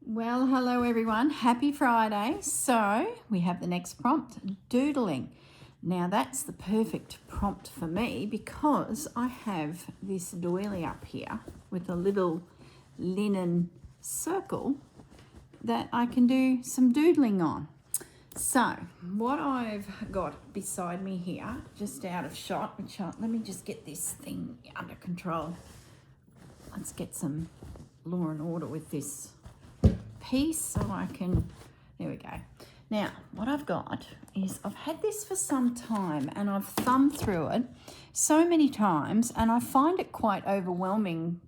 Well, hello everyone. Happy Friday. So we have the next prompt, doodling. Now that's the perfect prompt for me because I have this doily up here with a little linen circle that I can do some doodling on. So what I've got beside me here, just out of shot, let me just get this thing under control. Let's get some law and order with this piece so I can, there we go. Now what I've got is I've had this for some time and I've thumbed through it so many times and I find it quite overwhelming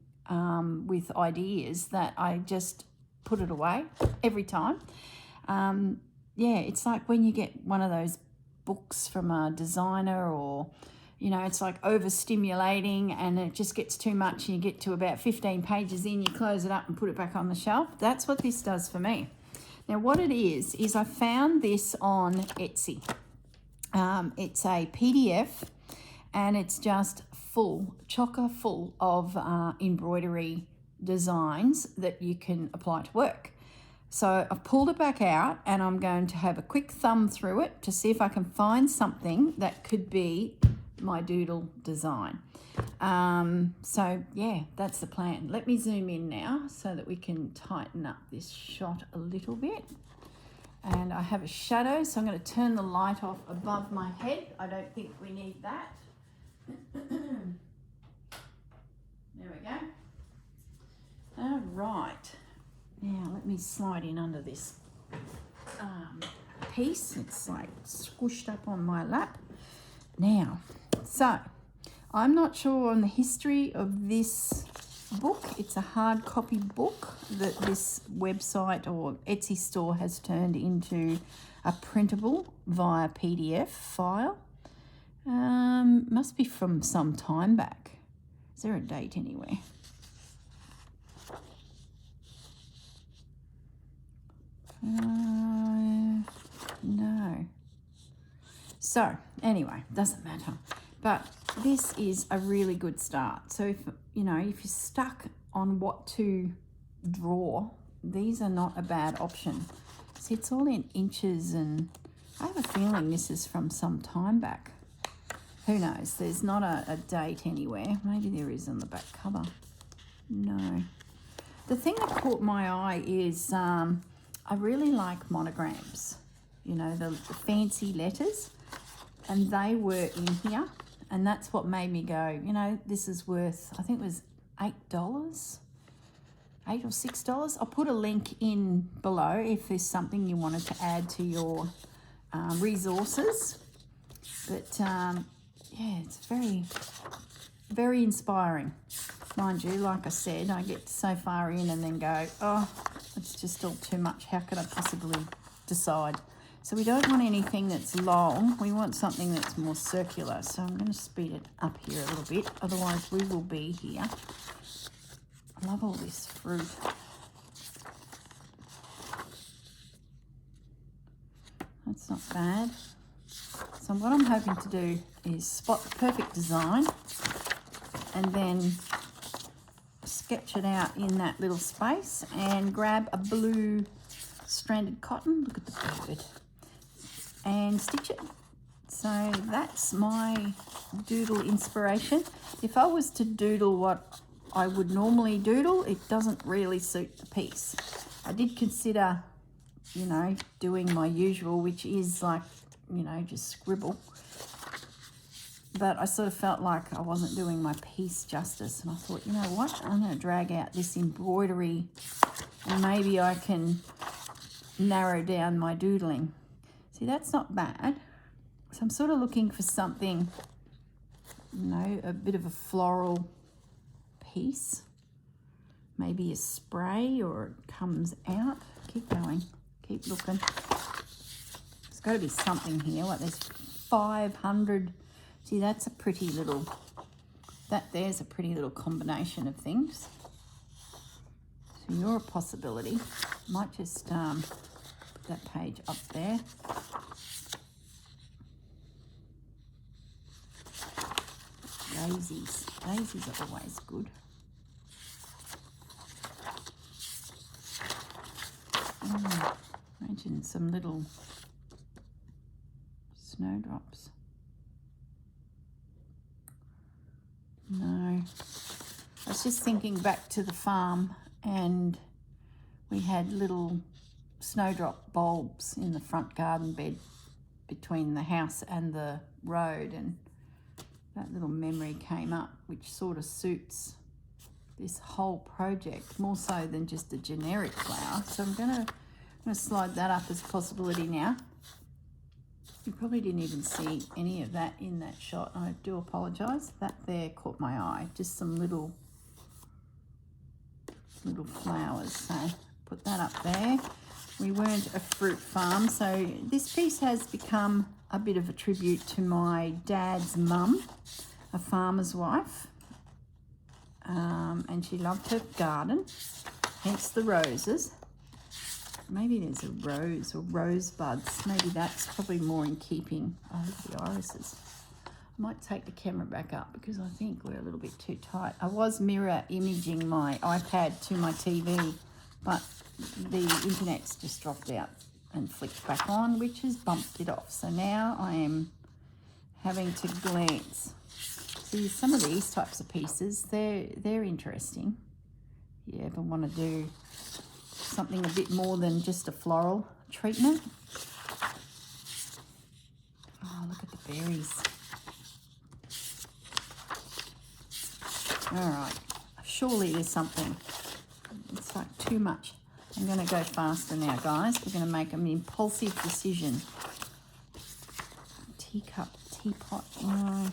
with ideas that I just put it away every time. Yeah, it's like when you get one of those books from a designer, or you know, it's like overstimulating and it just gets too much and you get to about 15 pages in, you close it up and put it back on the shelf. That's what this does for me. Now what it is I found this on Etsy. It's a PDF and it's just full, chocker full of embroidery designs that you can apply to work. So I've pulled it back out and I'm going to have a quick thumb through it to see if I can find something that could be my doodle design. So yeah, that's the plan. Let me zoom in now so that we can tighten up this shot a little bit. And I have a shadow, so I'm going to turn the light off above my head. I don't think we need that. There we go. All right. Now let me slide in under this piece. It's like squished up on my lap. Now, so I'm not sure on the history of this book. It's a hard copy book that this website or Etsy store has turned into a printable via PDF file. Must be from some time back. Is there a date anywhere? No. So anyway, doesn't matter. But this is a really good start. So if you're stuck on what to draw, these are not a bad option. See, it's all in inches and I have a feeling this is from some time back. Who knows? There's not a date anywhere. Maybe there is on the back cover. No. The thing that caught my eye is I really like monograms, you know, the fancy letters, and they were in here, and that's what made me go, you know, this is worth, I think it was $8, $8 or $6. I'll put a link in below if there's something you wanted to add to your resources. But yeah, it's very, very inspiring. Mind you, like I said, I get so far in and then go, oh, it's just all too much. How could I possibly decide? So we don't want anything that's long. We want something that's more circular. So I'm going to speed it up here a little bit. Otherwise, we will be here. I love all this fruit. That's not bad. So what I'm hoping to do is spot the perfect design and then sketch it out in that little space and grab a blue stranded cotton, look at the bird, and stitch it. So that's my doodle inspiration. If I was to doodle what I would normally doodle, it doesn't really suit the piece. I did consider, you know, doing my usual, which is like, you know, just scribble. But I sort of felt like I wasn't doing my piece justice. And I thought, you know what, I'm going to drag out this embroidery and maybe I can narrow down my doodling. See, that's not bad. So I'm sort of looking for something, you know, a bit of a floral piece. Maybe a spray, or it comes out. Keep going, keep looking. There's got to be something here. What, there's 500... See, that's a pretty little, there's a pretty little combination of things. So you're a possibility. Might just put that page up there. Daisies. Daisies are always good. Imagine some little snowdrops. No. I was just thinking back to the farm, and we had little snowdrop bulbs in the front garden bed between the house and the road, and that little memory came up, which sort of suits this whole project more so than just a generic flower. So I'm gonna slide that up as a possibility now. You probably didn't even see any of that in that shot. I do apologise. That there caught my eye. Just some little flowers. So put that up there. We weren't a fruit farm, so this piece has become a bit of a tribute to my dad's mum, a farmer's wife, and she loved her garden, hence the roses. Maybe there's a rose or rosebuds. Maybe that's probably more in keeping with the irises. I might take the camera back up because I think we're a little bit too tight. I was mirror imaging my iPad to my TV, but the internet's just dropped out and flicked back on, which has bumped it off. So now I am having to glance. See, some of these types of pieces, they're interesting. If you ever want to do something a bit more than just a floral treatment. Oh, look at the berries. All right, surely there's something. It's like too much. I'm going to go faster now, guys. We're going to make an impulsive decision. Teacup, teapot. No,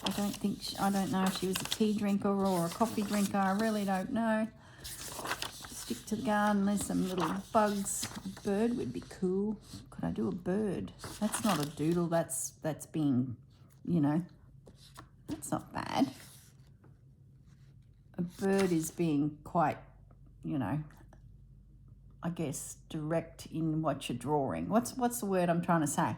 I don't know if she was a tea drinker or a coffee drinker. I really don't know. Stick to the garden. There's some little bugs. A bird would be cool. Could I do a bird? That's not a doodle. That's being, you know, that's not bad. A bird is being quite, you know, I guess direct in what you're drawing. What's the word I'm trying to say?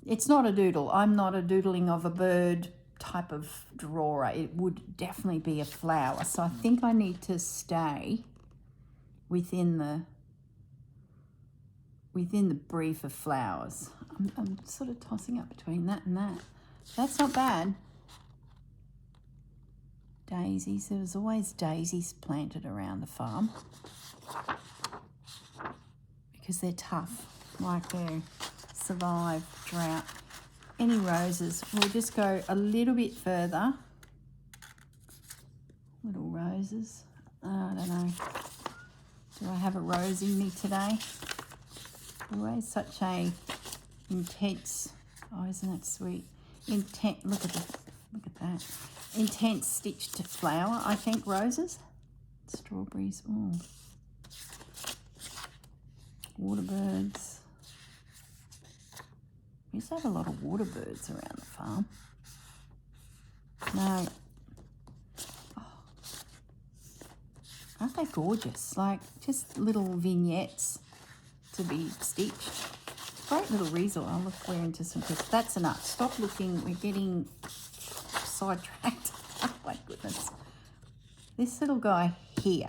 It's not a doodle. I'm not a doodling of a bird type of drawer. It would definitely be a flower. So I think I need to stay within the brief of flowers. I'm sort of tossing up between that and that. That's not bad. Daisies. There was always daisies planted around the farm because they're tough, like they survive drought. Any roses? We'll just go a little bit further. Little roses. I don't know. Do I have a rose in me today? Always such a intense. Oh, isn't that sweet? Look at that. Intense stitched flower. I think roses. Strawberries. Oh. Waterbirds. We used to have a lot of waterbirds around the farm. No. Oh. Aren't they gorgeous? Like just little vignettes to be stitched. Great little resort. I'll look we're into some pictures. That's enough. Stop looking. We're getting sidetracked. Oh my goodness. This little guy here.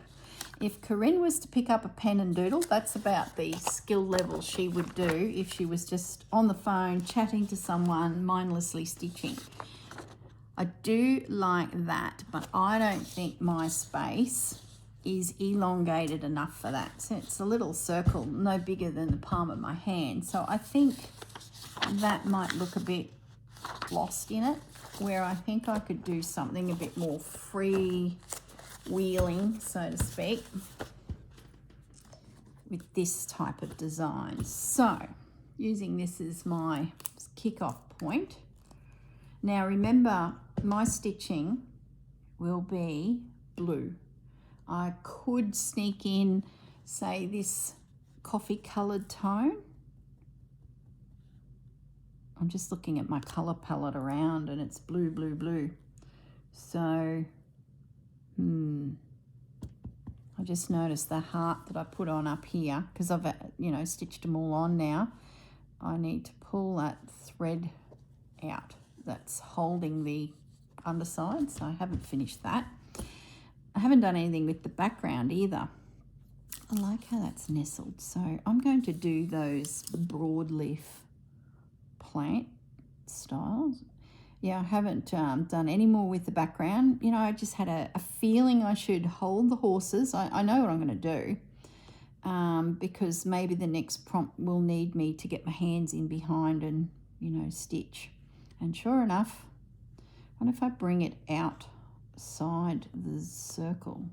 If Corrine was to pick up a pen and doodle, that's about the skill level she would do if she was just on the phone chatting to someone, mindlessly stitching. I do like that, but I don't think my space is elongated enough for that. So it's a little circle, no bigger than the palm of my hand. So I think that might look a bit lost in it, where I think I could do something a bit more free wheeling, so to speak, with this type of design. So using this as my kick-off point. Now remember, my stitching will be blue. I could sneak in, say, this coffee coloured tone. I'm just looking at my colour palette around and it's blue, blue, blue. So I just noticed the heart that I put on up here, because I've, you know, stitched them all on now. I need to pull that thread out that's holding the underside, so I haven't finished that. I haven't done anything with the background either. I like how that's nestled. So I'm going to do those broadleaf plant styles. Yeah, I haven't done any more with the background. You know, I just had a feeling I should hold the horses. I know what I'm going to do because maybe the next prompt will need me to get my hands in behind and, you know, stitch. And sure enough, what if I bring it outside the circle?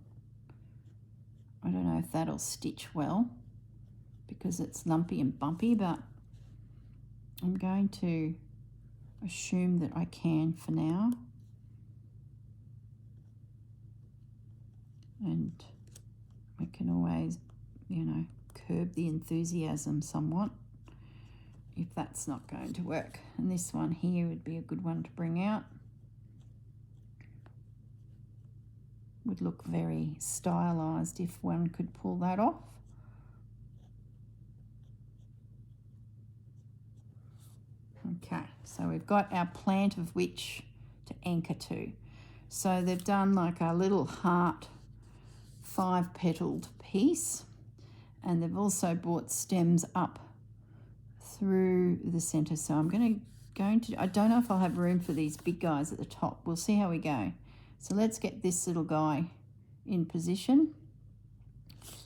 I don't know if that'll stitch well because it's lumpy and bumpy, but I'm going to assume that I can for now. And I can always, you know, curb the enthusiasm somewhat if that's not going to work. And this one here would be a good one to bring out. Would look very stylized if one could pull that off. Okay, so we've got our plant of witch to anchor to. So they've done like a little heart 5-petaled piece, and they've also brought stems up through the center. So I'm going to I don't know if I'll have room for these big guys at the top. We'll see how we go. So let's get this little guy in position.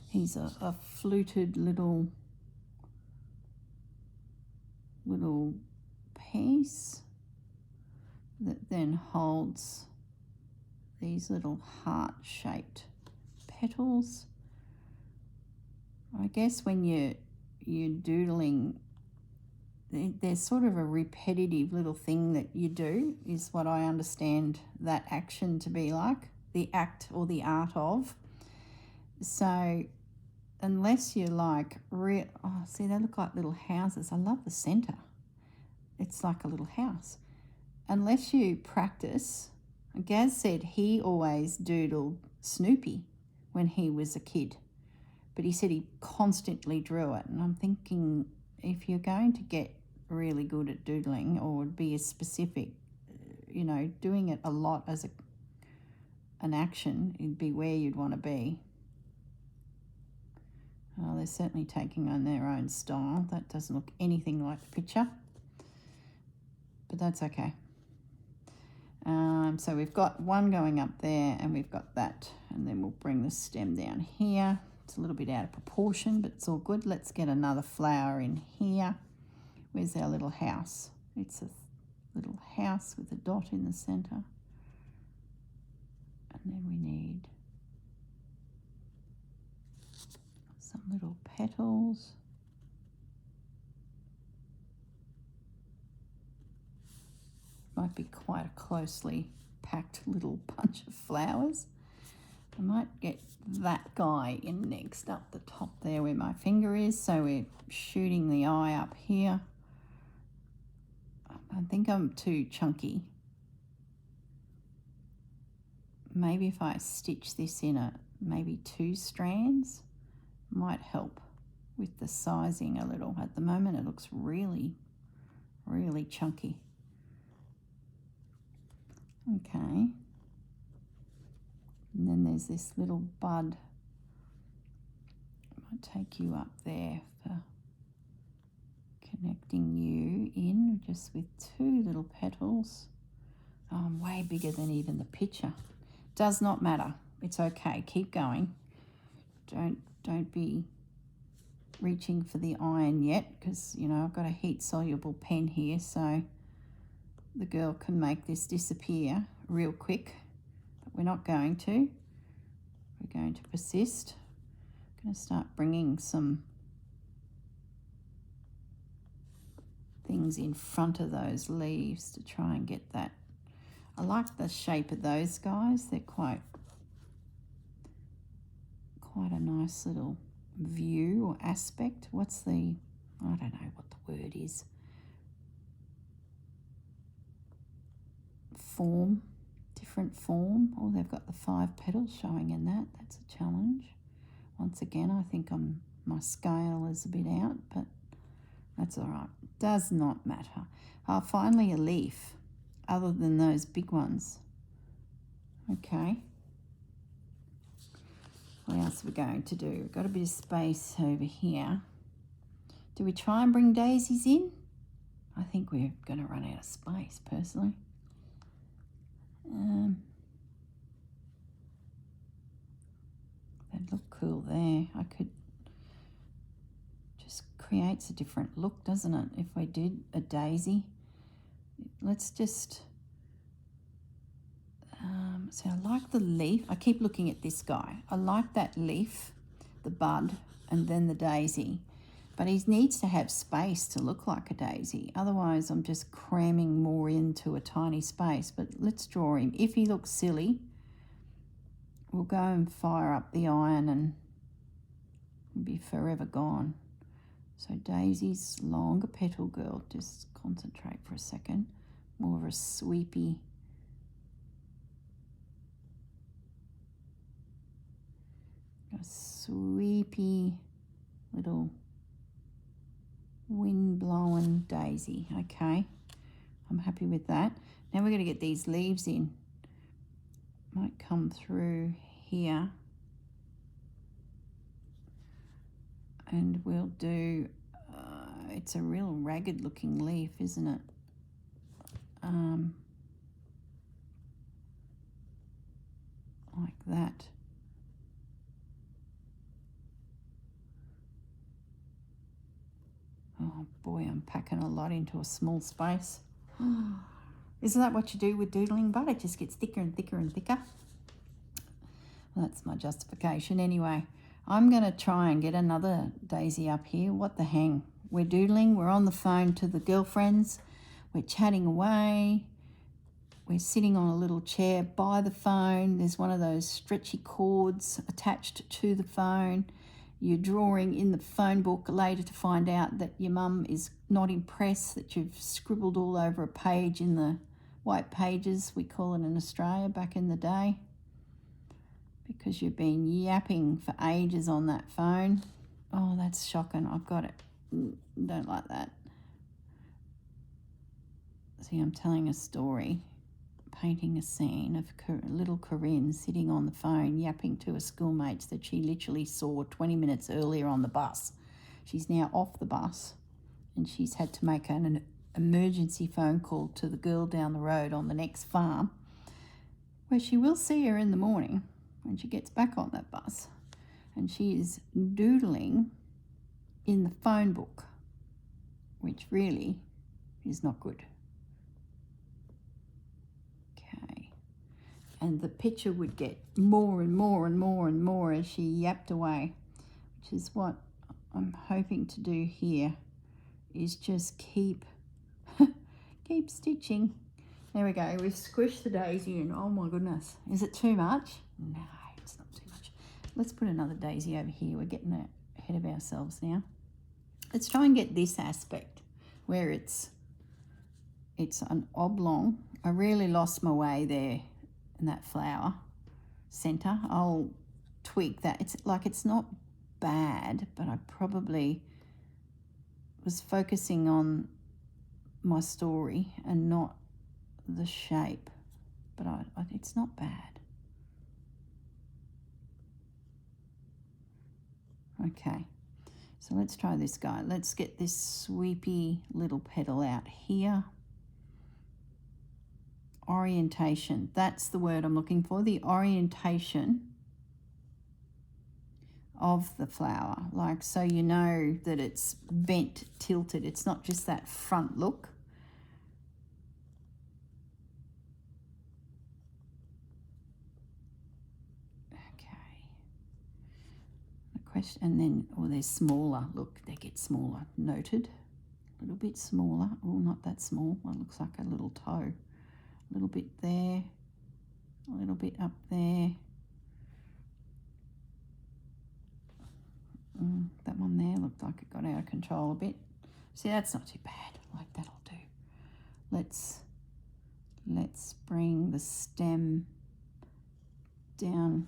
He's a fluted little piece that then holds these little heart-shaped petals. I guess when you're doodling, there's sort of a repetitive little thing that you do, is what I understand that action to be like, the act or the art of. So unless you're like, oh, see, they look like little houses. I love the center. It's like a little house. Unless you practice, Gaz said he always doodled Snoopy when he was a kid, but he said he constantly drew it. And I'm thinking, if you're going to get really good at doodling or be a specific, you know, doing it a lot as an action, it'd be where you'd want to be. Oh, they're certainly taking on their own style. That doesn't look anything like the picture, but that's okay. So we've got one going up there and we've got that, and then we'll bring the stem down here. It's a little bit out of proportion, but it's all good. Let's get another flower in here. Where's our little house? It's a little house with a dot in the center. And then we need some little petals. Might be quite a closely packed little bunch of flowers. I might get that guy in next up the top there where my finger is. So we're shooting the eye up here. I think I'm too chunky. Maybe if I stitch this in maybe 2 strands, might help with the sizing a little. At the moment it looks really, really chunky. Okay. And then there's this little bud. I might take you up there for connecting you in just with 2 little petals. Oh, I'm way bigger than even the picture. Does not matter. It's okay. Keep going. Don't be reaching for the iron yet, because, you know, I've got a heat-soluble pen here, so the girl can make this disappear real quick. But we're not going to. We're going to persist. I'm going to start bringing some things in front of those leaves to try and get that. I like the shape of those guys. They're quite a nice little view or aspect. What's the, I don't know what the word is. Form, different form. Oh, they've got the 5 petals showing in that. That's a challenge. Once again, I think my scale is a bit out, but that's all right. Does not matter. Finally a leaf, other than those big ones. Okay. Well, else we're going to do? We've got a bit of space over here. Do we try and bring daisies in? I think we're going to run out of space, personally. They'd look cool there. I could... Just creates a different look, doesn't it? If we did a daisy. Let's just... so I like the leaf. I keep looking at this guy. I like that leaf, the bud, and then the daisy. But he needs to have space to look like a daisy. Otherwise, I'm just cramming more into a tiny space. But let's draw him. If he looks silly, we'll go and fire up the iron and be forever gone. So Daisy's longer petal girl. Just concentrate for a second. More of a sweepy... a sweepy little wind-blowing daisy. Okay, I'm happy with that. Now we're going to get these leaves in. Might come through here. And we'll do, it's a real ragged looking leaf, isn't it? Like that. Oh boy, I'm packing a lot into a small space. Isn't that what you do with doodling, but it just gets thicker and thicker and thicker? Well, that's my justification. Anyway, I'm going to try and get another daisy up here. What the hang? We're doodling. We're on the phone to the girlfriends. We're chatting away. We're sitting on a little chair by the phone. There's one of those stretchy cords attached to the phone. You're drawing in the phone book later to find out that your mum is not impressed that you've scribbled all over a page in the white pages, we call it in Australia back in the day, because you've been yapping for ages on that phone. Oh, that's shocking. I've got it. Don't like that. See, I'm telling a story, painting a scene of little Corrine sitting on the phone yapping to her schoolmates that she literally saw 20 minutes earlier on the bus. She's now off the bus and she's had to make an emergency phone call to the girl down the road on the next farm, where she will see her in the morning when she gets back on that bus. And she is doodling in the phone book, which really is not good. And the picture would get more and more and more and more as she yapped away, which is what I'm hoping to do here, is just keep stitching. There we go. We've squished the daisy in. Oh my goodness. Is it too much? No, it's not too much. Let's put another daisy over here. We're getting ahead of ourselves now. Let's try and get this aspect where it's an oblong. I really lost my way there. In that flower center, I'll tweak that. It's not bad, but I probably was focusing on my story and not the shape, but it's not bad. Okay, so let's try this guy. Let's get this sweepy little petal out here. Orientation, that's the word I'm looking for, the orientation of the flower, like so you know that it's bent, tilted, it's not just that front look. Okay, the question, and then, oh, they're smaller, look, they get smaller, noted, a little bit smaller, oh, not that small, well, it looks like a little toe. A little bit there, a little bit up there. That one there looked like it got out of control a bit. See, that's not too bad. Like, that'll do. Let's bring the stem down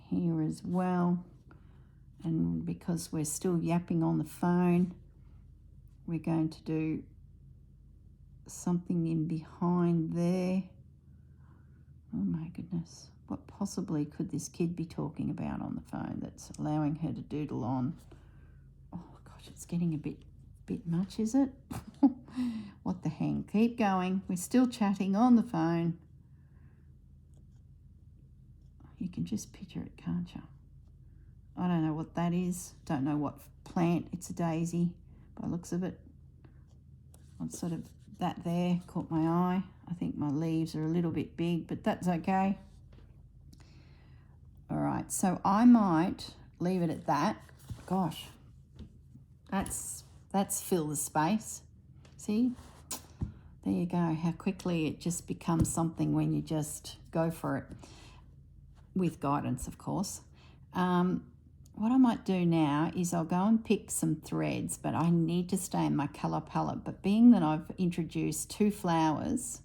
here as well. And because we're still yapping on the phone, we're going to do something in behind there. Oh my goodness, what possibly could this kid be talking about on the phone that's allowing her to doodle on? Oh gosh, it's getting a bit much, is it? What the hang? Keep going. We're still chatting on the phone. You can just picture it, can't you? I don't know what that is. Don't know what plant. It's a daisy by the looks of it. I'm sort of, that there caught my eye. I think my leaves are a little bit big, but that's okay. All right, so I might leave it at that. Gosh, that's fill the space. See? There you go, how quickly it just becomes something when you just go for it. With guidance, of course. What I might do now is I'll go and pick some threads, but I need to stay in my colour palette. But being that I've introduced 2 flowers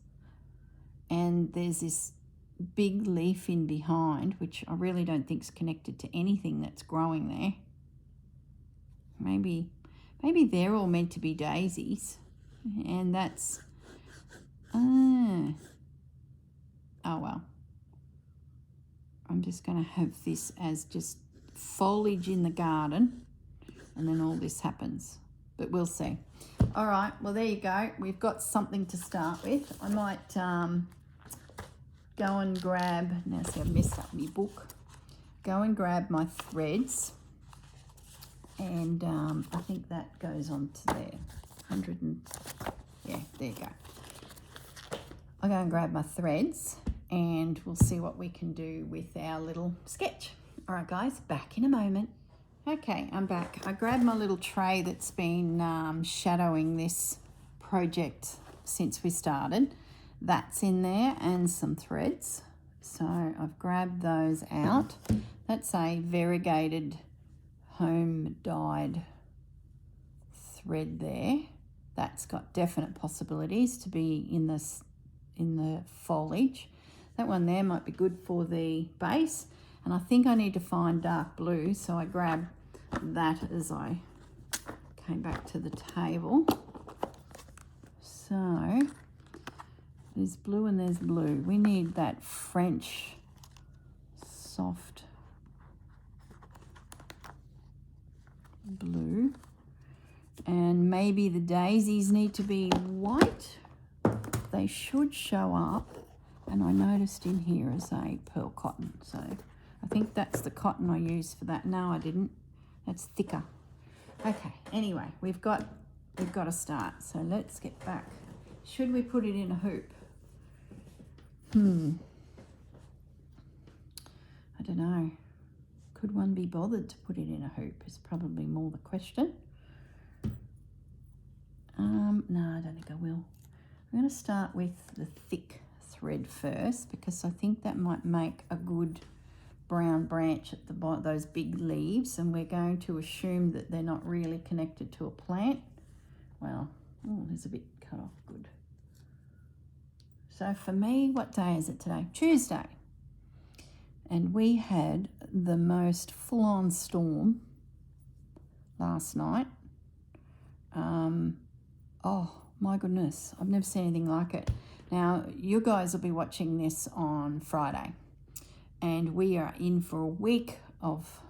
and there's this big leaf in behind, which I really don't think is connected to anything that's growing there. Maybe they're all meant to be daisies, and that's, oh well. I'm just going to have this as just foliage in the garden, and then all this happens, but we'll see. All right, well, there you go. We've got something to start with. I might go and grab, now see I've messed up my book, go and grab my threads, and I think that goes on to there, 100 and, yeah, there you go. I'll go and grab my threads and we'll see what we can do with our little sketch. All right, guys, back in a moment. Okay, I'm back. I grabbed my little tray that's been shadowing this project since we started. That's in there, and some threads. So I've grabbed those out. That's a variegated home dyed thread there. That's got definite possibilities to be in this, in the foliage. That one there might be good for the base, and I think I need to find dark blue, so I grabbed that as I came back to the table. So there's blue and there's blue. We need that French soft blue, and maybe the daisies need to be white. They should show up, and I noticed in here is a pearl cotton, so I think that's the cotton I used for that. No, I didn't. That's thicker. Okay, anyway, we've got to start, so let's get back. Should we put it in a hoop? I don't know. Could one be bothered to put it in a hoop is probably more the question. No, I don't think I will. I'm going to start with the thick thread first, because I think that might make a good brown branch at the bottom, those big leaves, and we're going to assume that they're not really connected to a plant. Well, oh, there's a bit cut off, good. So for me, what day is it today? Tuesday. And we had the most full-on storm last night. Oh my goodness, I've never seen anything like it. Now, you guys will be watching this on Friday, and we are in for a week of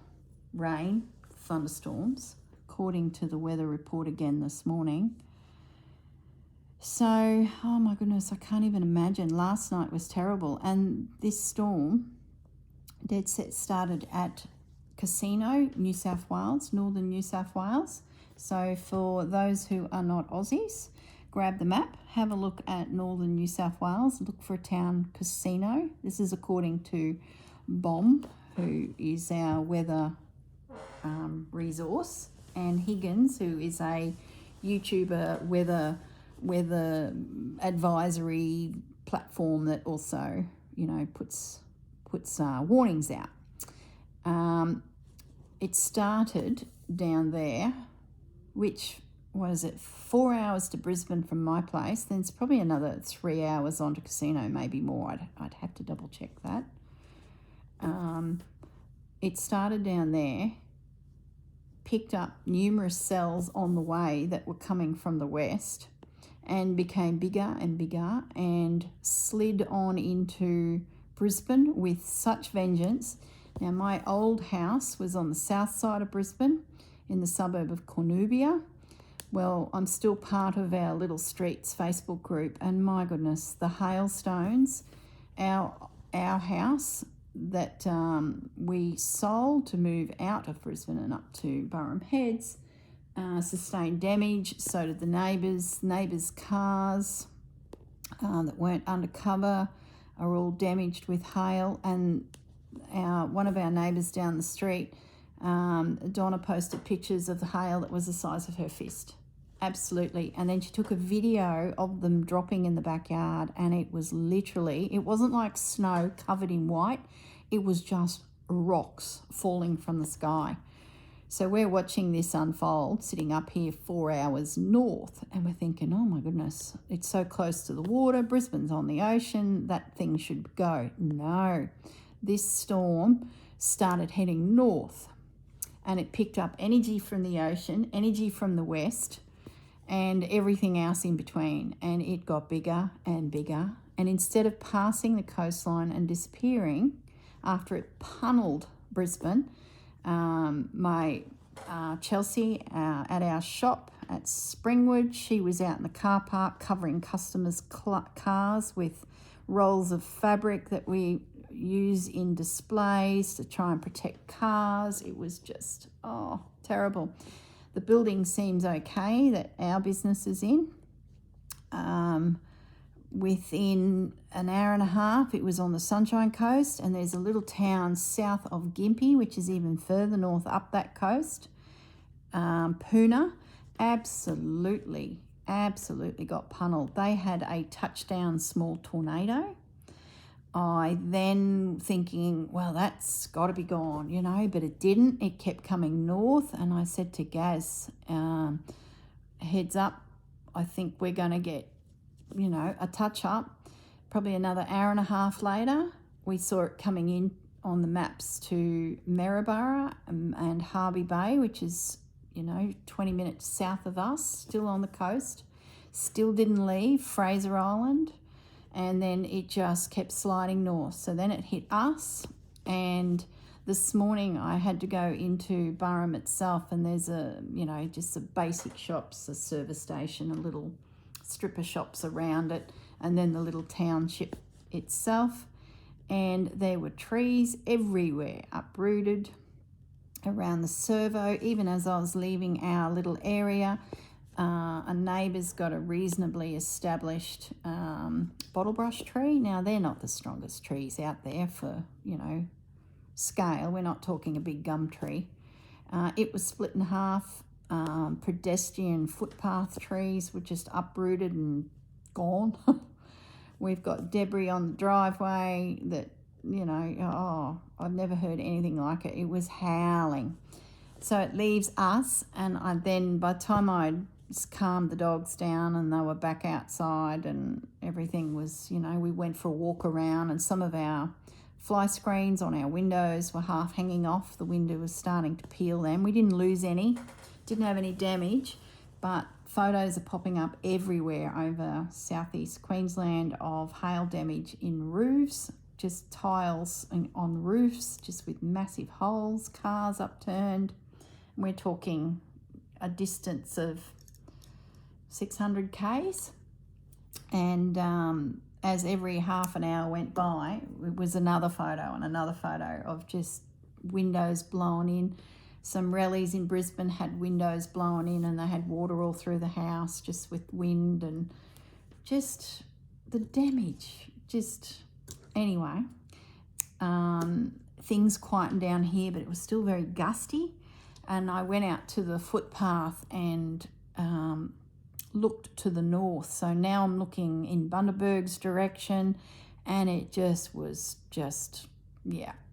rain, thunderstorms, according to the weather report again this morning. So, oh my goodness, I can't even imagine. Last night was terrible, and this storm, dead set, started at Casino, New South Wales, northern New South Wales. So for those who are not Aussies, grab the map, have a look at northern New South Wales, look for a town, Casino. This is according to Bomb, who is our weather resource, and Higgins, who is a YouTuber weather advisory platform that also, you know, puts warnings out. It started down there, which was it, 4 hours to Brisbane from my place. Then it's probably another 3 hours on to Casino, maybe more. I'd have to double check that. It started down there, picked up numerous cells on the way that were coming from the west, and became bigger and bigger, and slid on into Brisbane with such vengeance. Now, my old house was on the south side of Brisbane in the suburb of Cornubia. Well, I'm still part of our Little Streets Facebook group, and my goodness, the hailstones, our house that we sold to move out of Brisbane and up to Burrum Heads sustained damage. So did the neighbours' cars that weren't undercover are all damaged with hail. And one of our neighbours down the street, Donna, posted pictures of the hail that was the size of her fist. Absolutely. And then she took a video of them dropping in the backyard, and it was literally, it wasn't like snow covered in white, it was just rocks falling from the sky. So we're watching this unfold, sitting up here 4 hours north, and we're thinking, oh my goodness, it's so close to the water, Brisbane's on the ocean, that thing should go. No, this storm started heading north, and it picked up energy from the ocean, energy from the west, and everything else in between, and it got bigger and bigger. And instead of passing the coastline and disappearing after it pummelled Brisbane, my Chelsea at our shop at Springwood, she was out in the car park covering customers' cars with rolls of fabric that we use in displays to try and protect cars. It was just, terrible. The building seems okay that our business is in. Within an hour and a half, it was on the Sunshine Coast, and there's a little town south of Gympie, which is even further north up that coast. Puna, absolutely got pummelled. They had a touchdown small tornado. I then thinking, well, that's got to be gone, but it didn't. It kept coming north, and I said to Gaz, heads up, I think we're going to get, a touch up. Probably another hour and a half later, we saw it coming in on the maps to Maryborough and Harvey Bay, which is, 20 minutes south of us, still on the coast. Still didn't leave Fraser Island. And then it just kept sliding north. So then it hit us, and this morning I had to go into Burrum itself, and there's just the basic shops, a service station, a little strip of shops around it, and then the little township itself. And there were trees everywhere, uprooted around the servo. Even as I was leaving our little area, a neighbour's got a reasonably established bottle brush tree. Now, they're not the strongest trees out there for, scale. We're not talking a big gum tree. It was split in half. Pedestrian footpath trees were just uprooted and gone. We've got debris on the driveway that, I've never heard anything like it. It was howling. So it leaves us, and by the time I'd calmed the dogs down and they were back outside and everything was, we went for a walk around, and some of our fly screens on our windows were half hanging off. The window was starting to peel them. We didn't lose any, didn't have any damage, but photos are popping up everywhere over southeast Queensland of hail damage in roofs, just tiles on roofs, just with massive holes, cars upturned. We're talking a distance of 600 k's, and as every half an hour went by, it was another photo and another photo of just windows blown in. Some rallies in Brisbane had windows blown in, and they had water all through the house just with wind, and just the damage. Anyway, things quietened down here, but it was still very gusty. And I went out to the footpath and looked to the north. So now I'm looking in Bundaberg's direction, and it just was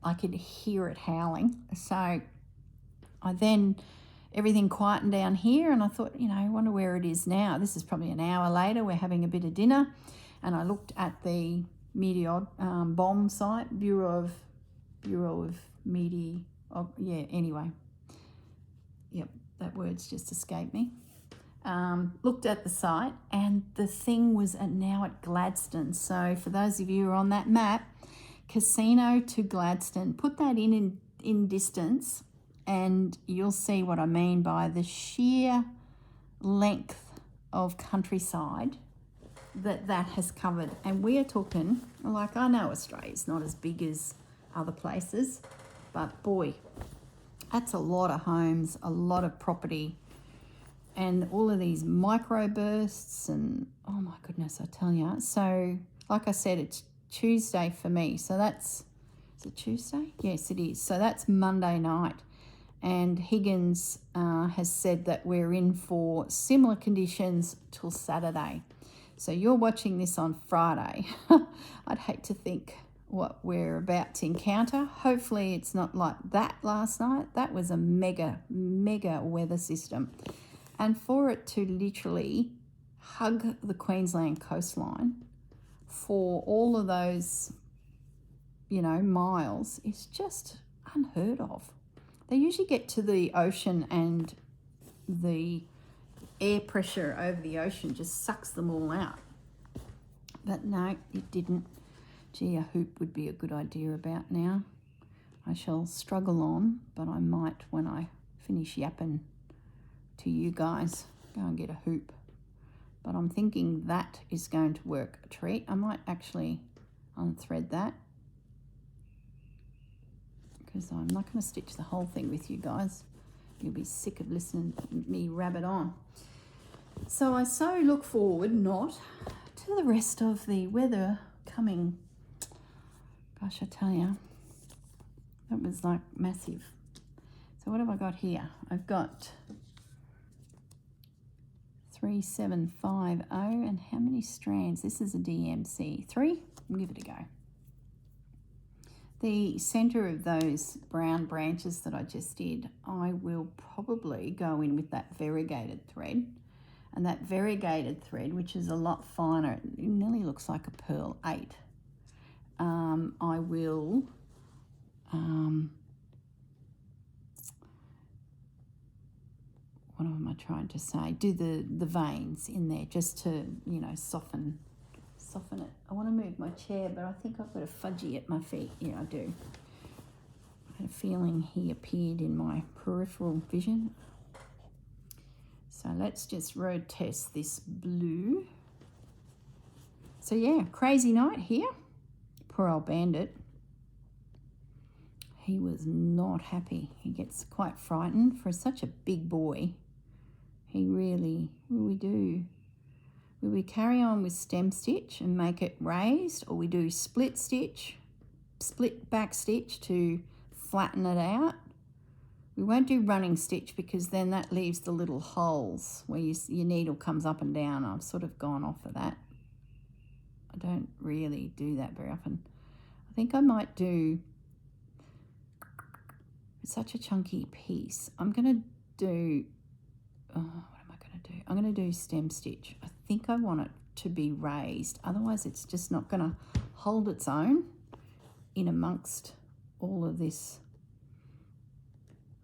I could hear it howling. So everything quietened down here, and I thought, I wonder where it is now. This is probably an hour later. We're having a bit of dinner, and I looked at the Meteor bomb site, Bureau of Meteor. Anyway. Yep, that word's just escaped me. Looked at the site, and the thing was now at Gladstone. So for those of you who are on that map, Casino to Gladstone. Put that in distance and you'll see what I mean by the sheer length of countryside that has covered. And we are talking, like, I know Australia's not as big as other places, but boy, that's a lot of homes, a lot of property, and all of these microbursts, and oh my goodness, I tell you. So like I said, it's Tuesday for me, so is it Tuesday? Yes, it is. So that's Monday night, and Higgins has said that we're in for similar conditions till Saturday. So you're watching this on Friday. I'd hate to think what we're about to encounter. Hopefully it's not like that last night. That was a mega weather system. And for it to literally hug the Queensland coastline for all of those, miles is just unheard of. They usually get to the ocean and the air pressure over the ocean just sucks them all out. But no, it didn't. Gee, a hoop would be a good idea about now. I shall struggle on, but I might, when I finish yapping to you guys, go and get a hoop. But I'm thinking that is going to work a treat. I might actually unthread that, because I'm not going to stitch the whole thing with you guys. You'll be sick of listening to me rabbit on. So I so look forward not to the rest of the weather coming. Gosh, I tell you, that was like massive. So what have I got here? I've got 3750, and how many strands? This is a DMC. 3? We'll give it a go. The center of those brown branches that I just did, I will probably go in with that variegated thread. And that variegated thread, which is a lot finer, it nearly looks like a pearl 8. I will what am I trying to say? Do the veins in there just to, soften it. I want to move my chair, but I think I've got a fudgy at my feet. Yeah, I do. I had a feeling he appeared in my peripheral vision. So let's just road test this blue. So yeah, crazy night here. Poor old Bandit. He was not happy. He gets quite frightened for such a big boy. He really, will we carry on with stem stitch and make it raised, or we do split back stitch to flatten it out? We won't do running stitch because then that leaves the little holes where your needle comes up and down. I've sort of gone off of that. I don't really do that very often. I think I might do, it's such a chunky piece. I'm going to do, what am I going to do? I'm going to do stem stitch. I think I want it to be raised. Otherwise it's just not going to hold its own in amongst all of this.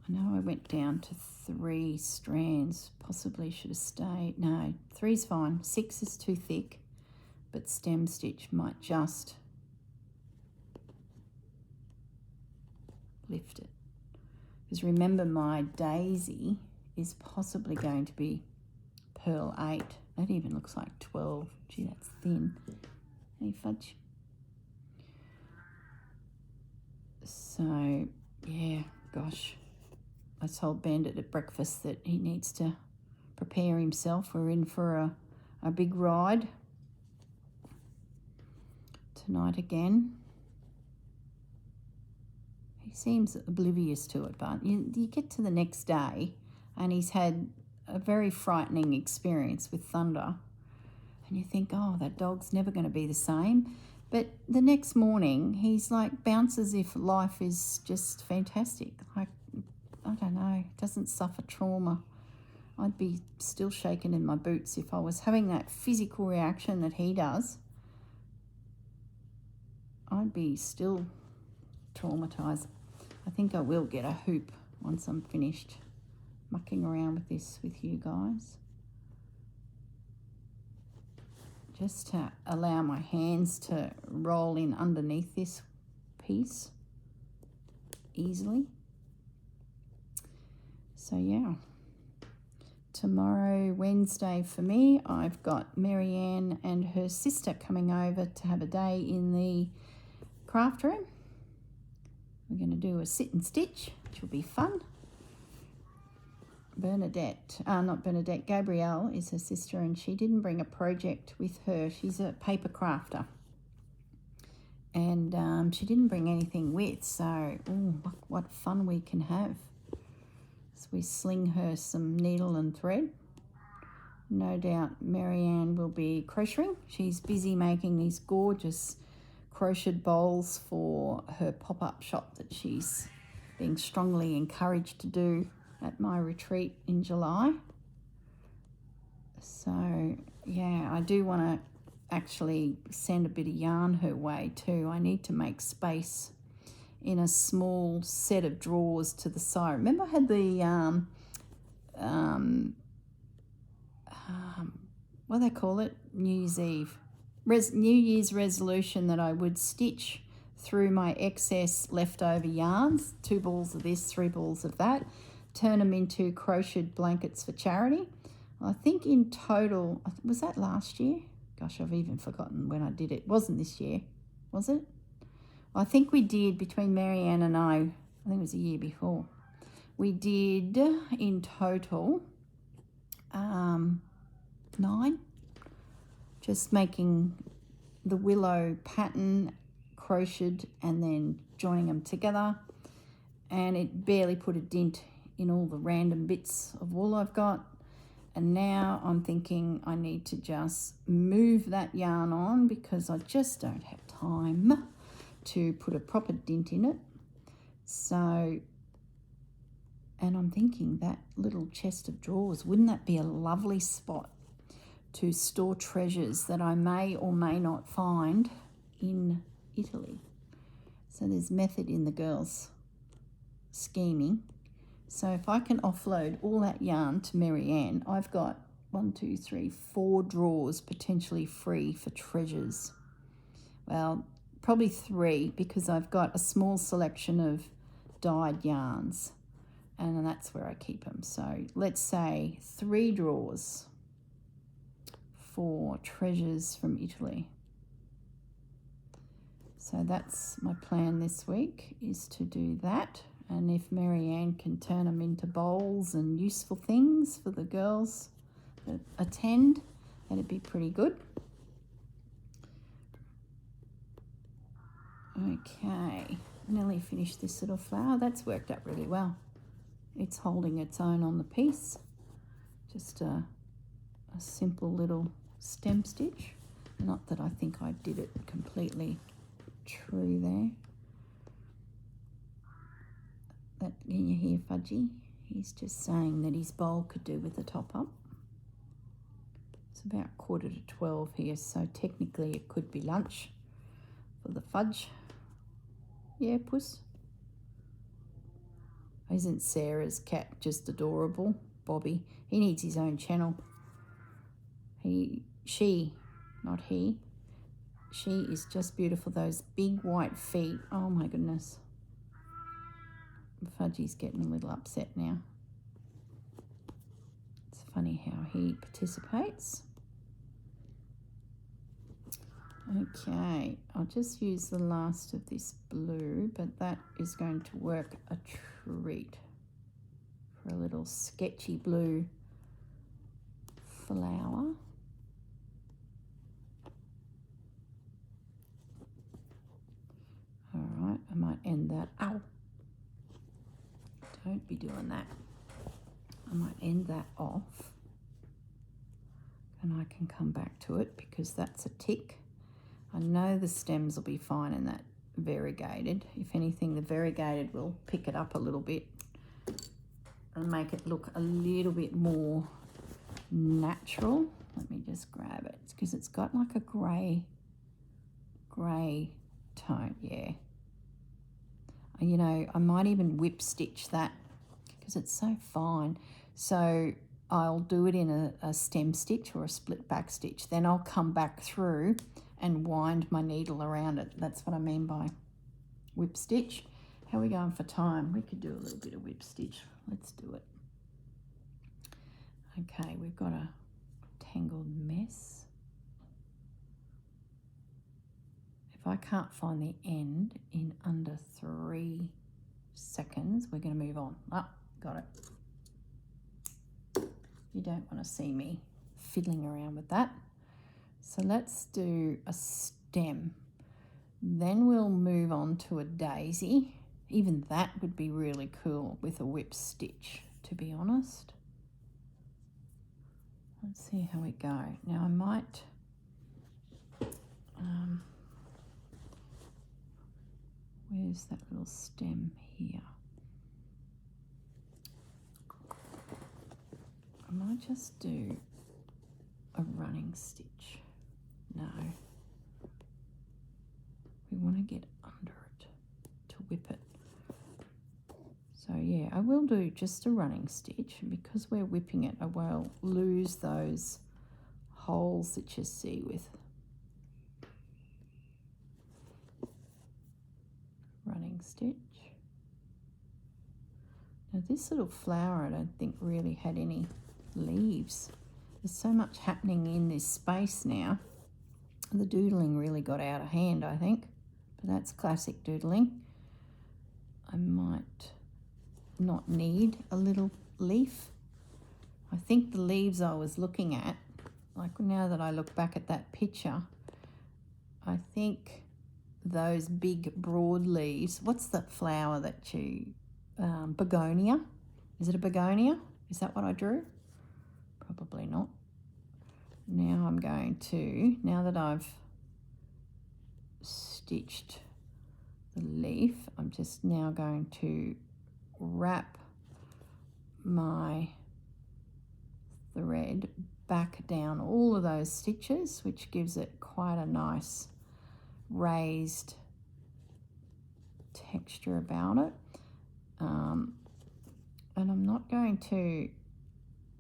I know I went down to 3 strands. Possibly should have stayed. No, 3's fine. 6 is too thick, but stem stitch might just lift it. Because remember, my daisy is possibly going to be pearl 8. That even looks like 12. Gee, that's thin. Hey, fudge. So, yeah, gosh. I told Bandit at breakfast that he needs to prepare himself. We're in for a big ride tonight again. He seems oblivious to it, but you get to the next day and he's had a very frightening experience with thunder, and you think, oh, that dog's never going to be the same. But the next morning he's like bounces as if life is just fantastic. Like, I don't know, doesn't suffer trauma. I'd be still shaking in my boots if I was having that physical reaction that he does. I'd be still traumatized. I think I will get a hoop once I'm finished mucking around with this with you guys. Just to allow my hands to roll in underneath this piece easily. So yeah, tomorrow, Wednesday for me, I've got Marianne and her sister coming over to have a day in the craft room. We're going to do a sit and stitch, which will be fun. Gabrielle is her sister, and she didn't bring a project with her. She's a paper crafter, and she didn't bring anything with, so what fun we can have. So we sling her some needle and thread. No doubt Marianne will be crocheting. She's busy making these gorgeous crocheted bowls for her pop-up shop that she's being strongly encouraged to do at my retreat in July. So yeah, I do want to actually send a bit of yarn her way too. I need to make space in a small set of drawers to the side. Remember I had the what do they call it? New Year's resolution that I would stitch through my excess leftover yarns, 2 balls of this, 3 balls of that, turn them into crocheted blankets for charity. I think in total, was that last year? Gosh, I've even forgotten when I did it. It wasn't this year, was it? I think we did, between Marianne and I think it was the year before, we did in total 9, just making the willow pattern crocheted and then joining them together, and it barely put a dent in all the random bits of wool I've got. And now I'm thinking I need to just move that yarn on because I just don't have time to put a proper dent in it. So, and I'm thinking that little chest of drawers, wouldn't that be a lovely spot to store treasures that I may or may not find in Italy? So there's method in the girls' scheming. So if I can offload all that yarn to Marianne, I've got 4 drawers potentially free for treasures. Well, probably 3, because I've got a small selection of dyed yarns, and that's where I keep them. So let's say 3 drawers for treasures from Italy. So that's my plan this week, is to do that. And if Marianne can turn them into bowls and useful things for the girls that attend, that'd be pretty good. Okay, nearly finished this little flower. That's worked out really well. It's holding its own on the piece. Just a simple little stem stitch. Not that I think I did it completely true there. That, can you hear Fudgy? He's just saying that his bowl could do with the top up. It's about 11:45 here, so technically it could be lunch for the fudge. Yeah, puss. Isn't Sarah's cat just adorable? Bobby. He needs his own channel. She is just beautiful. Those big white feet. Oh my goodness. Fudgy's getting a little upset now. It's funny how he participates. Okay, I'll just use the last of this blue, but that is going to work a treat for a little sketchy blue flower. All right, I might end that. Ow! Don't be doing that. I might end that off, and I can come back to it because that's a tick. I know the stems will be fine in that variegated. If anything, the variegated will pick it up a little bit and make it look a little bit more natural. Let me just grab it because it's got like a grey tone. Yeah. You know, I might even whip stitch that because it's so fine. So I'll do it in a stem stitch or a split back stitch. Then I'll come back through and wind my needle around it. That's what I mean by whip stitch. How are we going for time? We could do a little bit of whip stitch. Let's do it. Okay, we've got a tangled mess. If I can't find the end in under 3 seconds, we're going to move on. Ah, got it. You don't want to see me fiddling around with that. So let's do a stem. Then we'll move on to a daisy. Even that would be really cool with a whip stitch, to be honest. Let's see how we go. Now I might where's that little stem here? I might just do a running stitch. No. We want to get under it to whip it. So yeah, I will do just a running stitch, and because we're whipping it, I will lose those holes that you see with running stitch. Now this little flower I don't think really had any leaves. There's so much happening in this space now. The doodling really got out of hand, I think, but that's classic doodling. I might not need a little leaf. I think the leaves I was looking at, like now that I look back at that picture, I think those big broad leaves, what's that flower that you, begonia? Is it a begonia? Is that what I drew? Probably not. Now I'm going to, now that I've stitched the leaf, I'm just now going to wrap my thread back down all of those stitches, which gives it quite a nice raised texture about it. And I'm not going to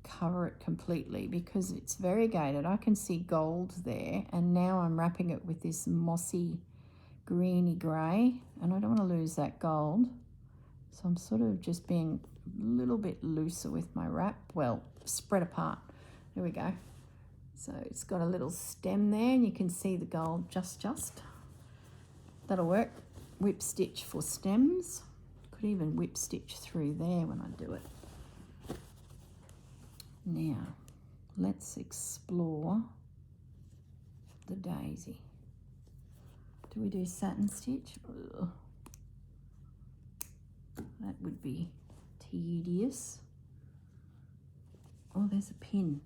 cover it completely because it's variegated. I can see gold there, and now I'm wrapping it with this mossy greeny grey, and I don't want to lose that gold, so I'm sort of just being a little bit looser with my wrap. Well, spread apart. There we go. So it's got a little stem there, and you can see the gold just. That'll work. Whip stitch for stems. Could even whip stitch through there when I do it. Now, let's explore the daisy. Do we do satin stitch? Ugh. That would be tedious. Oh, there's a pin.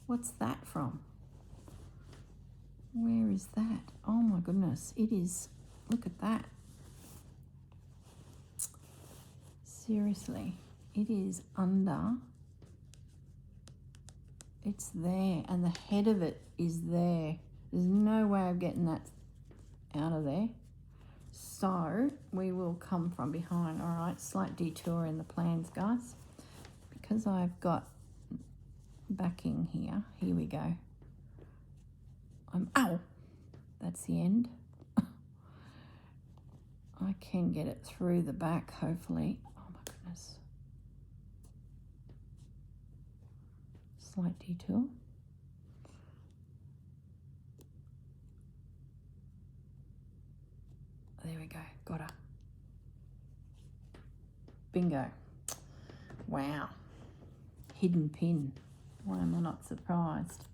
What's that from? Where is that? Oh my goodness, it is, look at that. Seriously, it is under. It's there, and the head of it is there. There's no way of getting that out of there. So we will come from behind. All right, slight detour in the plans, guys. Because I've got backing here. Here we go. Ow! That's the end. I can get it through the back, hopefully. Oh my goodness. Slight detour. There we go, got her. Bingo. Wow. Hidden pin. Why am I not surprised?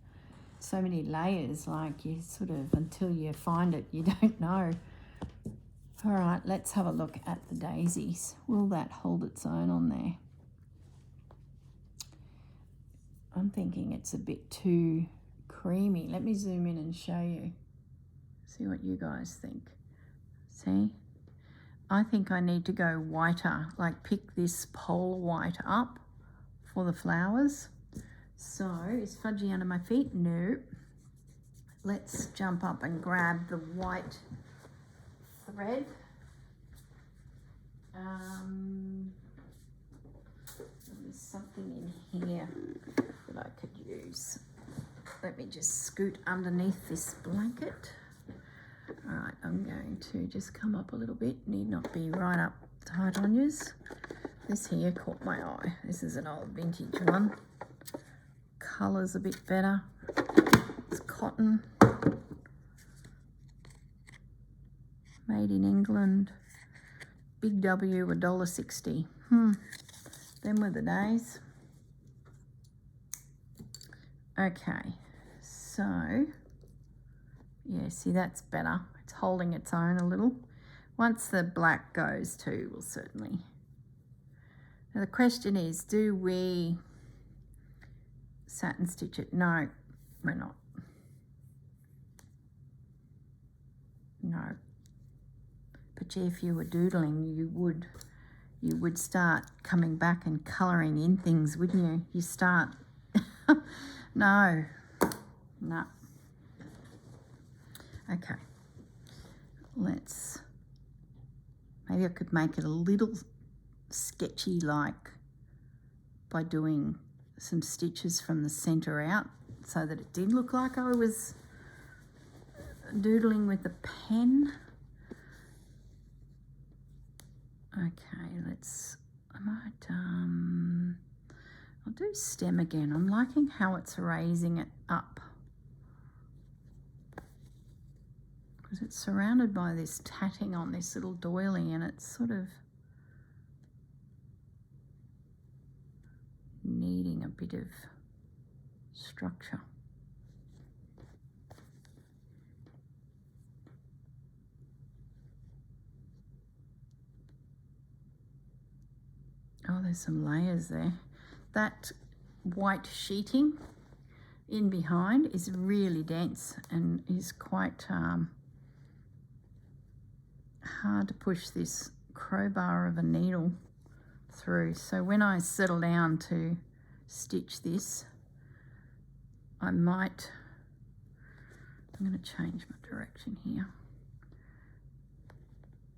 So many layers, like you sort of, until you find it, you don't know. All right, let's have a look at the daisies. Will that hold its own on there? I'm thinking it's a bit too creamy. Let me zoom in and show you. See what you guys think. See? I think I need to go whiter, like pick this pole white up for the flowers. So, is Fudgy under my feet? No. Let's jump up and grab the white thread. There's something in here that I could use. Let me just scoot underneath this blanket. All right, I'm going to just come up a little bit. Need not be right up tight on yours. This here caught my eye. This is an old vintage one. Colour's a bit better. It's cotton. Made in England. Big W, $1.60. Them were the days. Okay, so yeah, see, that's better. It's holding its own a little. Once the black goes too, we'll certainly. Now the question is, do we satin stitch it? No, we're not. No. But yeah, if you were doodling, you would start coming back and colouring in things, wouldn't you? You start. No. Okay. Maybe I could make it a little sketchy, like by doing some stitches from the centre out so that it did look like I was doodling with a pen. Okay, I'll do stem again. I'm liking how it's raising it up, because it's surrounded by this tatting on this little doily, and it's sort of needing a bit of structure. Oh, there's some layers there. That white sheeting in behind is really dense and is quite hard to push this crowbar of a needle through. So when I settle down to stitch this, I'm going to change my direction here.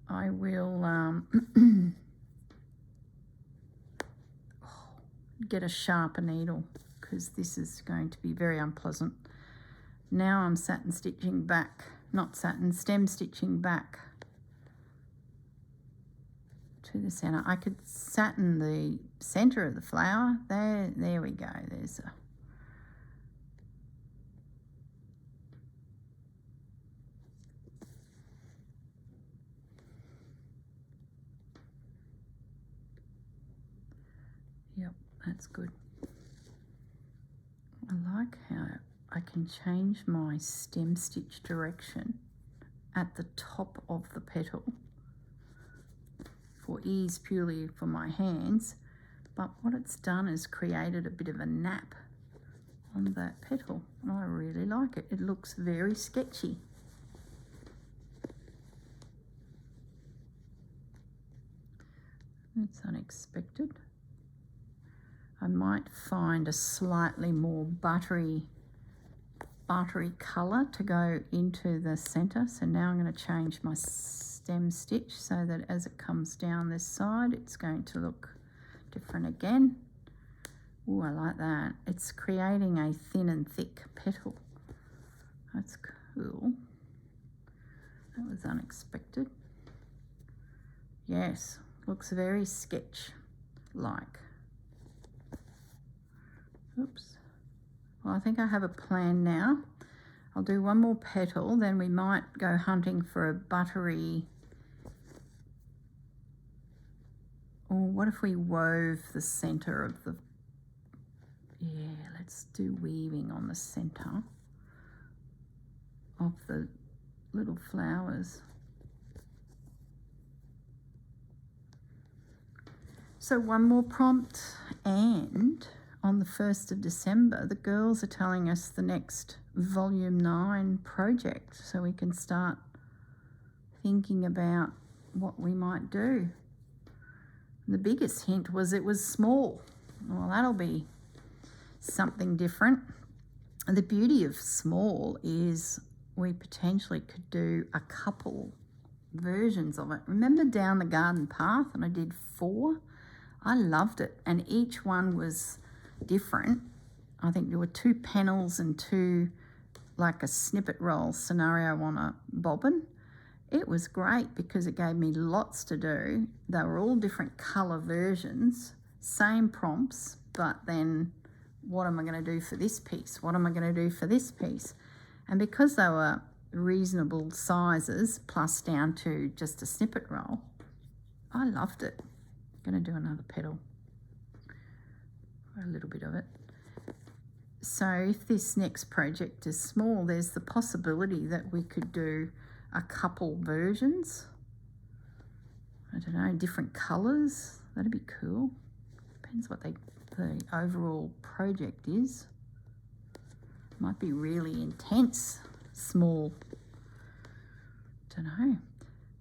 I will get a sharper needle, because this is going to be very unpleasant. Now I'm stem stitching back to the center. I could satin the center of the flower. There we go. There's a that's good. I like how I can change my stem stitch direction at the top of the petal for ease, purely for my hands, but what it's done is created a bit of a nap on that petal, and I really like it. It looks very sketchy. It's unexpected. I might find a slightly more buttery colour to go into the centre. So now I'm going to change my stem stitch so that as it comes down this side, it's going to look different again. Oh, I like that. It's creating a thin and thick petal. That's cool. That was unexpected. Yes, looks very sketch-like. Oops. Well, I think I have a plan now. I'll do one more petal, then we might go hunting for a buttery. Or what if we wove the center of the... Yeah, let's do weaving on the center of the little flowers. So one more prompt, and on the 1st of December, the girls are telling us the next volume 9 project, so we can start thinking about what we might do. The biggest hint was it was small. Well, that'll be something different. The beauty of small is we potentially could do a couple versions of it. Remember down the garden path, and I did 4? I loved it, and each one was different. I think there were 2 panels and 2, like a snippet roll scenario on a bobbin. It was great because it gave me lots to do. They were all different colour versions, same prompts, but then what am I going to do for this piece? What am I going to do for this piece? And because they were reasonable sizes, plus down to just a snippet roll, I loved it. I'm going to do another petal, or a little bit of it. So if this next project is small, there's the possibility that we could do a couple versions. I don't know, different colours. That'd be cool. Depends what the overall project is. Might be really intense, small. Don't know.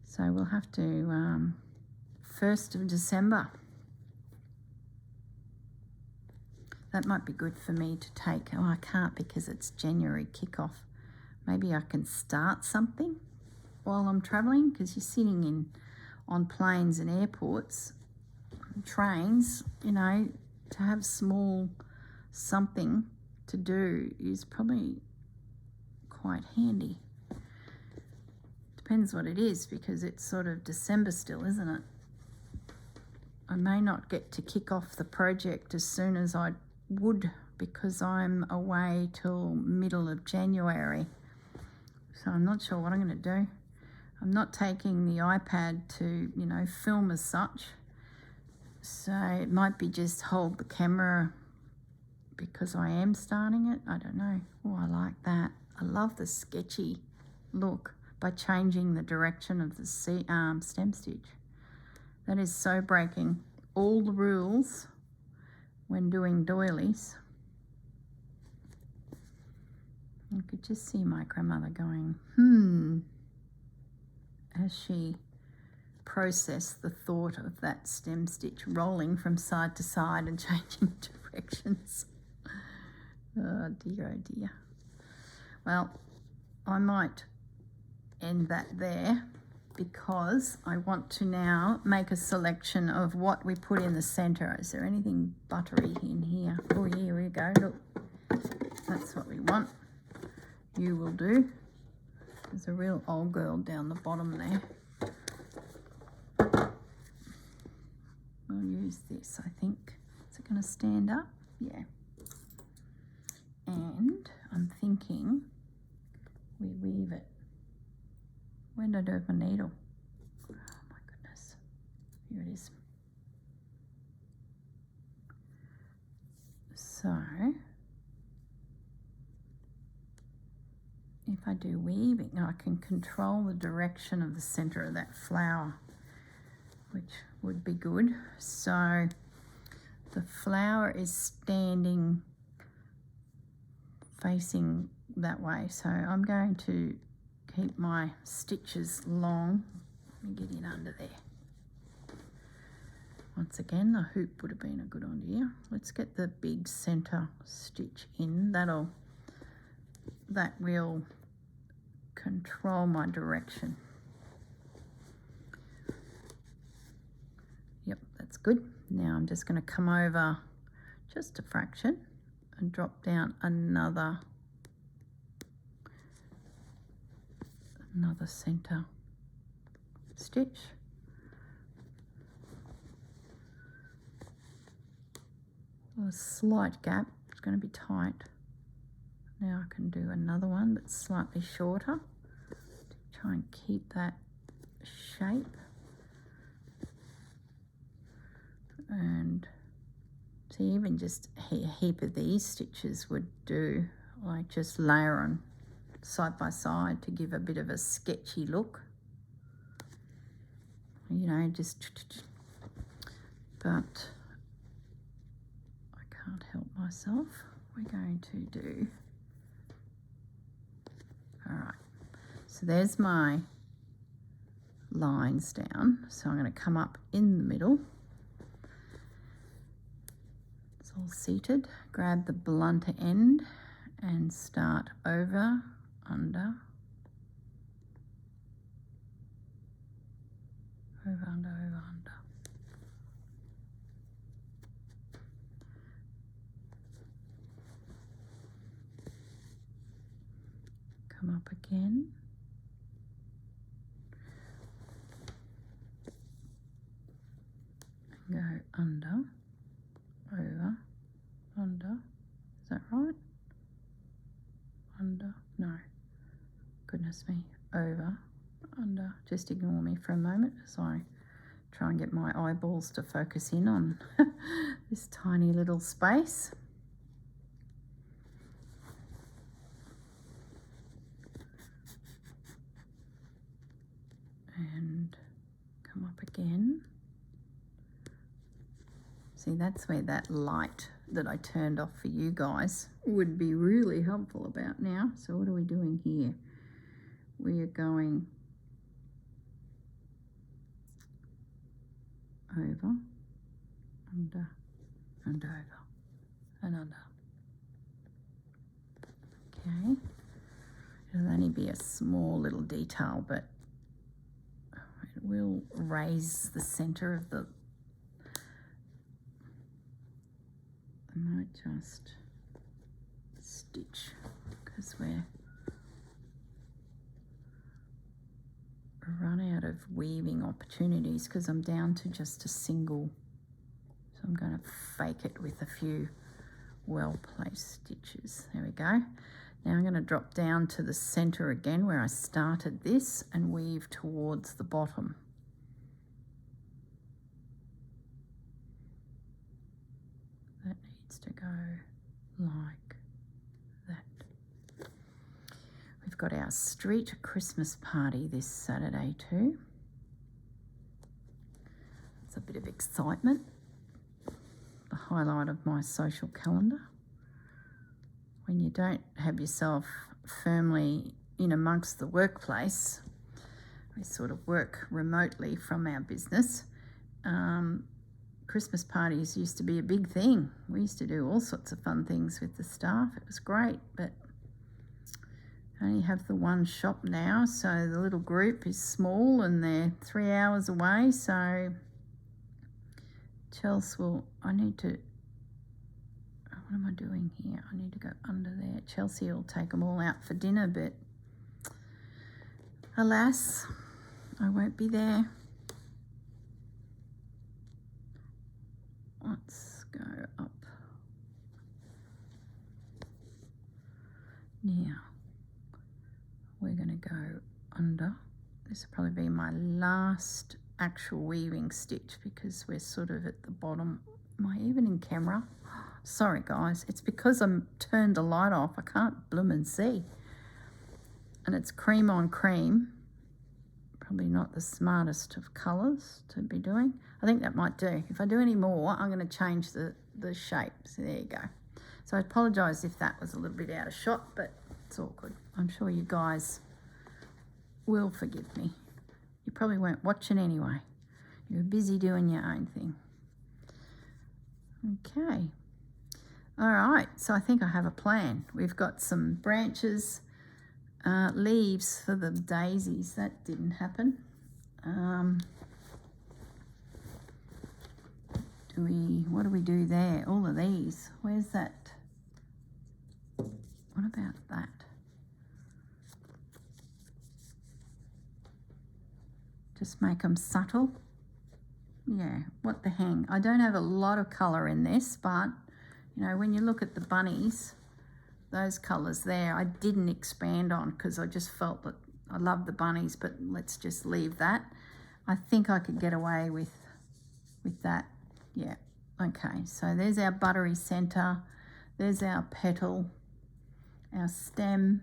So we'll have to 1st of December. That might be good for me to take. Oh, I can't because it's January kickoff. Maybe I can start something while I'm travelling, because you're sitting on planes and airports, trains, you know, to have small something to do is probably quite handy. Depends what it is, because it's sort of December still, isn't it? I may not get to kick off the project as soon as I would, because I'm away till middle of January. So I'm not sure what I'm going to do. I'm not taking the iPad to, you know, film as such. So it might be just hold the camera because I am starting it. I don't know. Oh, I like that. I love the sketchy look by changing the direction of the stem stitch. That is so breaking all the rules when doing doilies. I could just see my grandmother going, as she processed the thought of that stem stitch rolling from side to side and changing directions. Oh dear, oh dear. Well, I might end that there, because I want to now make a selection of what we put in the centre. Is there anything buttery in here? Oh, here we go. Look, that's what we want. You will do. There's a real old girl down the bottom there. We'll use this, I think. Is it going to stand up? Yeah. And I'm thinking we weave it. When did I do have my needle? Oh my goodness. Here it is. So if I do weaving, I can control the direction of the center of that flower, which would be good. So the flower is standing facing that way. So I'm going to keep my stitches long. Let me get in under there. Once again, the hoop would have been a good idea. Let's get the big center stitch in. That will control my direction. Yep, that's good. Now I'm just going to come over just a fraction and drop down another center stitch. A slight gap, it's going to be tight. Now I can do another one but slightly shorter to try and keep that shape. And see, even just a heap of these stitches would do, like just layer on side by side to give a bit of a sketchy look, you know, but I can't help myself. We're going to do, all right, so there's my lines down. So I'm going to come up in the middle. It's all seated. Grab the blunt end and start over, under, over, under, over, under. Come up again. Go under, over, under. Is that right? Under, no. Goodness me. Over, under. Just ignore me for a moment as I try and get my eyeballs to focus in on this tiny little space. And come up again. See, that's where that light that I turned off for you guys would be really helpful about now. So what are we doing here? We are going over, under, and over, and under. Okay. It'll only be a small little detail, but it will raise the center of the... I might just stitch because we're run out of weaving opportunities because I'm down to just a single. So I'm going to fake it with a few well-placed stitches. There we go. Now I'm going to drop down to the center again where I started this and weave towards the bottom. That needs to go like that. We've got our street Christmas party this Saturday too. It's a bit of excitement. The highlight of my social calendar. When you don't have yourself firmly in amongst the workplace, we sort of work remotely from our business. Christmas parties used to be a big thing. We used to do all sorts of fun things with the staff. It was great, but I only have the one shop now, so the little group is small and they're 3 hours away. So Chelsea will, I need to, what am I doing here? I need to go under there. Chelsea will take them all out for dinner, but alas, I won't be there. Let's go up. Now, we're going to go under. This will probably be my last actual weaving stitch because we're sort of at the bottom. Am I even in camera? Sorry guys, it's because I'm turned the light off. I can't bloomin' see. And it's cream on cream. Probably not the smartest of colours to be doing. I think that might do. If I do any more, I'm going to change the shape. So there you go. So I apologise if that was a little bit out of shot, but it's all good. I'm sure you guys will forgive me. You probably weren't watching anyway. You were busy doing your own thing. Okay. All right, so I think I have a plan. We've got some branches, leaves for the daisies. That didn't happen. What do we do there? All of these. Where's that? What about that? Just make them subtle. Yeah, what the hang. I don't have a lot of colour in this, but you know, when you look at the bunnies, those colours there, I didn't expand on because I just felt that I love the bunnies, but let's just leave that. I think I could get away with that. Yeah, okay. So there's our buttery centre. There's our petal, our stem.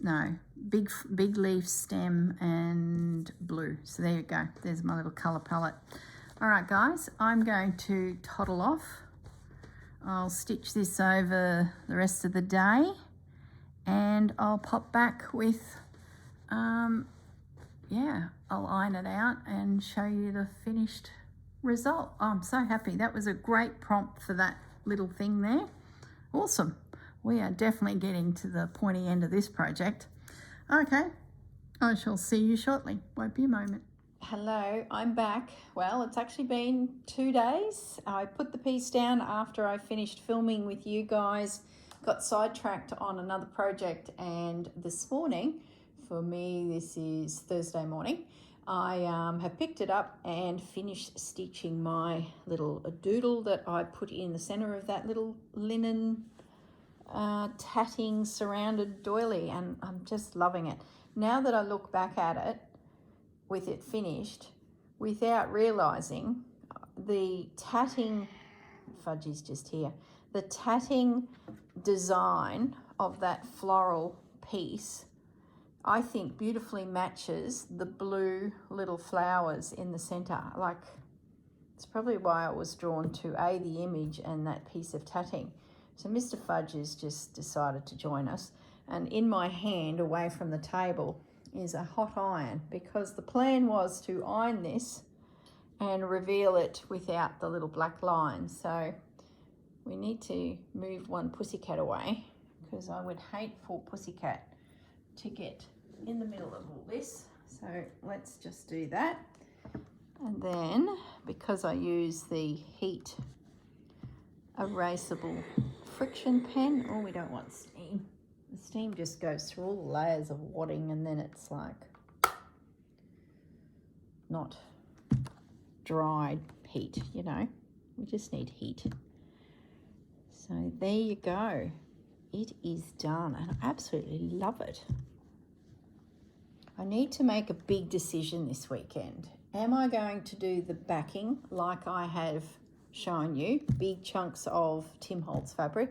No, big leaf stem and blue. So there you go. There's my little colour palette. All right, guys, I'm going to toddle off. I'll stitch this over the rest of the day and I'll pop back with, yeah, I'll iron it out and show you the finished result. Oh, I'm so happy. That was a great prompt for that little thing there. Awesome. We are definitely getting to the pointy end of this project. Okay, I shall see you shortly. Won't be a moment. Hello, I'm back. Well, it's actually been 2 days. I put the piece down after I finished filming with you guys, got sidetracked on another project, and this morning, for me this is Thursday morning, I have picked it up and finished stitching my little doodle that I put in the center of that little linen tatting surrounded doily, and I'm just loving it. Now that I look back at it with it finished, without realizing, the tatting, Fudgy's just here, the tatting design of that floral piece, I think beautifully matches the blue little flowers in the center. Like, it's probably why I was drawn to the image and that piece of tatting. So Mr. Fudge has just decided to join us, and in my hand away from the table is a hot iron, because the plan was to iron this and reveal it without the little black line. So we need to move one pussycat away, because I would hate for pussycat to get in the middle of all this. So let's just do that. And then, because I use the heat erasable friction pen, oh, we don't want steam. The steam just goes through all the layers of wadding, and then it's like not dried heat, you know. We just need heat. So there you go. It is done, and I absolutely love it. I need to make a big decision this weekend. Am I going to do the backing like I have shown you, big chunks of Tim Holtz fabric,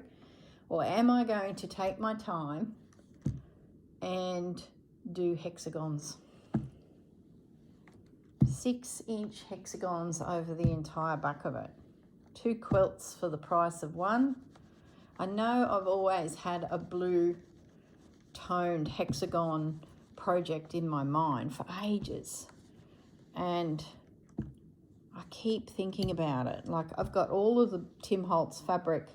or am I going to take my time and do hexagons? 6-inch hexagons over the entire back of it. 2 quilts for the price of one. I know I've always had a blue toned hexagon project in my mind for ages, and I keep thinking about it. Like, I've got all of the Tim Holtz fabric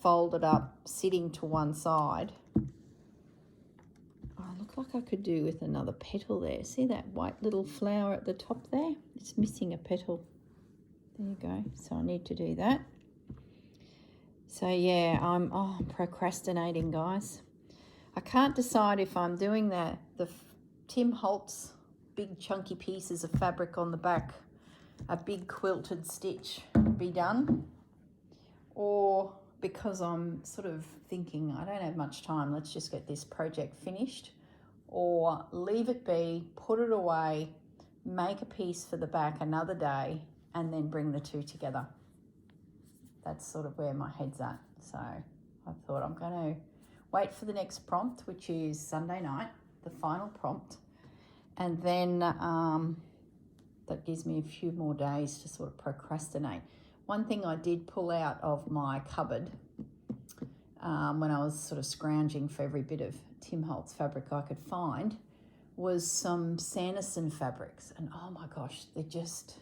folded up, sitting to one side. Oh, look like I could do with another petal there. See that white little flower at the top there? It's missing a petal. There you go. So I need to do that. So yeah, I'm procrastinating, guys. I can't decide if I'm doing the Tim Holtz big chunky pieces of fabric on the back, a big quilted stitch be done, or because I'm sort of thinking I don't have much time, let's just get this project finished, or leave it be, put it away, make a piece for the back another day, and then bring the two together. That's sort of where my head's at. So I thought I'm going to wait for the next prompt, which is Sunday night, the final prompt, and then that gives me a few more days to sort of procrastinate. One thing I did pull out of my cupboard when I was sort of scrounging for every bit of Tim Holtz fabric I could find was some Sanderson fabrics, and oh my gosh, they're just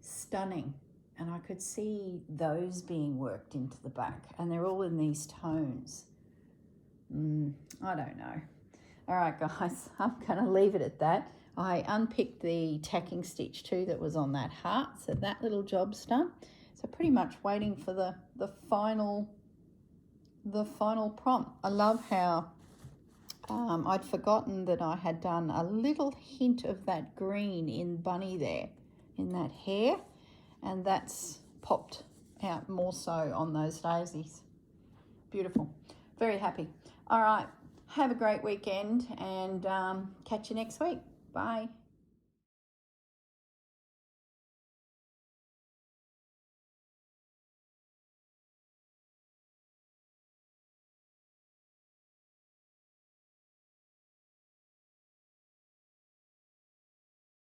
stunning. And I could see those being worked into the back, and they're all in these tones. I don't know. All right, guys, I'm going to leave it at that. I unpicked the tacking stitch too that was on that heart, so that little job's done. So pretty much waiting for the final prompt. I love how I'd forgotten that I had done a little hint of that green in Bunny there, in that hare, and that's popped out more so on those daisies. Beautiful. Very happy. All right, have a great weekend, and catch you next week. Bye.